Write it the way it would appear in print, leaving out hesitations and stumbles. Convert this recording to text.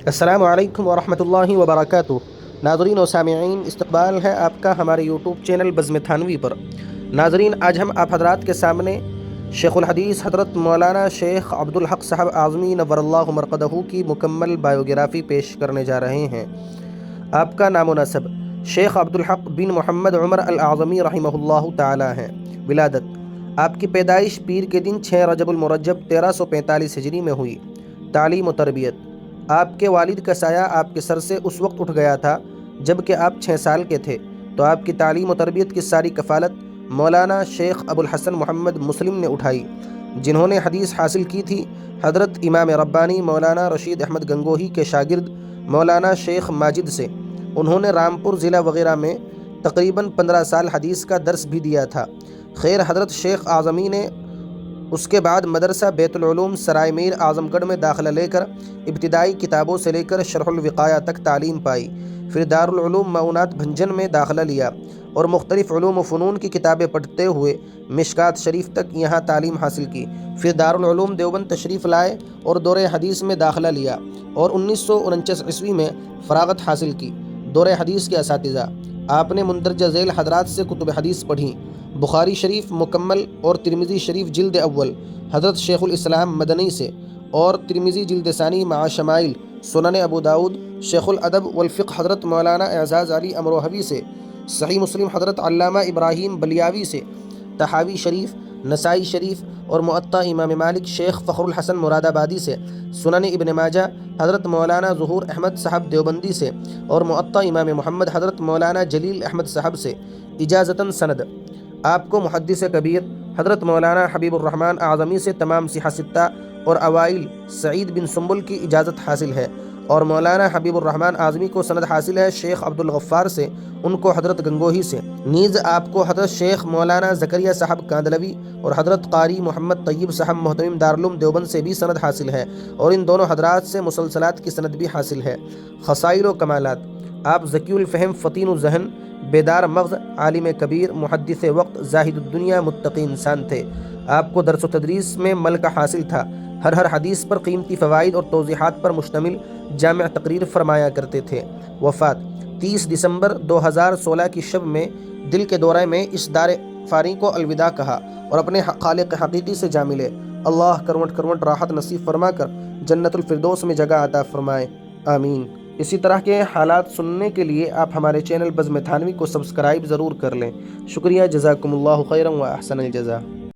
السلام علیکم ورحمۃ اللہ وبرکاتہ۔ ناظرین و سامعین، استقبال ہے آپ کا ہمارے یوٹیوب چینل بزم تھانوی پر۔ ناظرین، آج ہم آپ حضرات کے سامنے شیخ الحدیث حضرت مولانا شیخ عبدالحق صاحب اعظمی نور اللہ مرقدہ کی مکمل بائیوگرافی پیش کرنے جا رہے ہیں۔ آپ کا نام و نسب شیخ عبدالحق بن محمد عمر الاعظمی رحمہ اللہ تعالی ہیں۔ ولادت آپ کی پیدائش پیر کے دن 6 رجب المرجب 1345 ہجری میں ہوئی۔ تعلیم و تربیت آپ کے والد کا سایہ آپ کے سر سے اس وقت اٹھ گیا تھا جب کہ آپ 6 سال کے تھے، تو آپ کی تعلیم و تربیت کی ساری کفالت مولانا شیخ ابو الحسن محمد مسلم نے اٹھائی، جنہوں نے حدیث حاصل کی تھی حضرت امام ربانی مولانا رشید احمد گنگوہی کے شاگرد مولانا شیخ ماجد سے۔ انہوں نے رامپور ضلع وغیرہ میں تقریباً 15 سال حدیث کا درس بھی دیا تھا۔ خیر، حضرت شیخ اعظمی نے اس کے بعد مدرسہ بیت العلوم سرائے میر اعظم گڑھ میں داخلہ لے کر ابتدائی کتابوں سے لے کر شرح الوقایہ تک تعلیم پائی۔ پھر دارالعلوم معاونات بھنجن میں داخلہ لیا اور مختلف علوم و فنون کی کتابیں پڑھتے ہوئے مشکات شریف تک یہاں تعلیم حاصل کی۔ پھر دارالعلوم دیوبند تشریف لائے اور دورہ حدیث میں داخلہ لیا اور 1949 عیسوی میں فراغت حاصل کی۔ دورہ حدیث کے اساتذہ: آپ نے مندرجہ ذیل حضرات سے کتب حدیث پڑھی: بخاری شریف مکمل اور ترمذی شریف جلد اول حضرت شیخ الاسلام مدنی سے، اور ترمذی جلد ثانی مع شمائل، سنن ابو داؤد، شیخ الادب والفقہ حضرت مولانا اعزاز علی امروہوی سے، صحیح مسلم حضرت علامہ ابراہیم بلیاوی سے، تحاوی شریف، نسائی شریف اور معطا امام مالک شیخ فخر الحسن مراد آبادی سے، سنن ابن ماجہ حضرت مولانا ظہور احمد صاحب دیوبندی سے، اور معطا امام محمد حضرت مولانا جلیل احمد صاحب سے اجازتاً سند۔ آپ کو محدث کبیر حضرت مولانا حبیب الرحمن اعظمی سے تمام صحہ ستہ اور اوائل سعید بن سنبل کی اجازت حاصل ہے، اور مولانا حبیب الرحمن اعظمی کو سند حاصل ہے شیخ عبدالغفار سے، ان کو حضرت گنگوہی سے۔ نیز آپ کو حضرت شیخ مولانا زکریا صاحب کاندلوی اور حضرت قاری محمد طیب صاحب محتمم دارالعلوم دیوبند سے بھی سند حاصل ہے، اور ان دونوں حضرات سے مسلسلات کی سند بھی حاصل ہے۔ خصائل و کمالات: آپ ذکی الفہم، فطین الذہن، بیدار مغز، عالم کبیر، محدث وقت، زاہد الدنیا، متقی انسان تھے۔ آپ کو درس و تدریس میں ملکہ حاصل تھا۔ ہر حدیث پر قیمتی فوائد اور توضیحات پر مشتمل جامع تقریر فرمایا کرتے تھے۔ وفات 30 دسمبر 2016 کی شب میں دل کے دورے میں اس دار فانی کو الوداع کہا اور اپنے خالق حقیقی سے جا ملے۔ اللہ کروٹ کروٹ راحت نصیب فرما کر جنت الفردوس میں جگہ عطا فرمائے، آمین۔ اسی طرح کے حالات سننے کے لیے آپ ہمارے چینل بزم تھانوی کو سبسکرائب ضرور کر لیں۔ شکریہ، جزاکم اللہ خیرا و احسن الجزا۔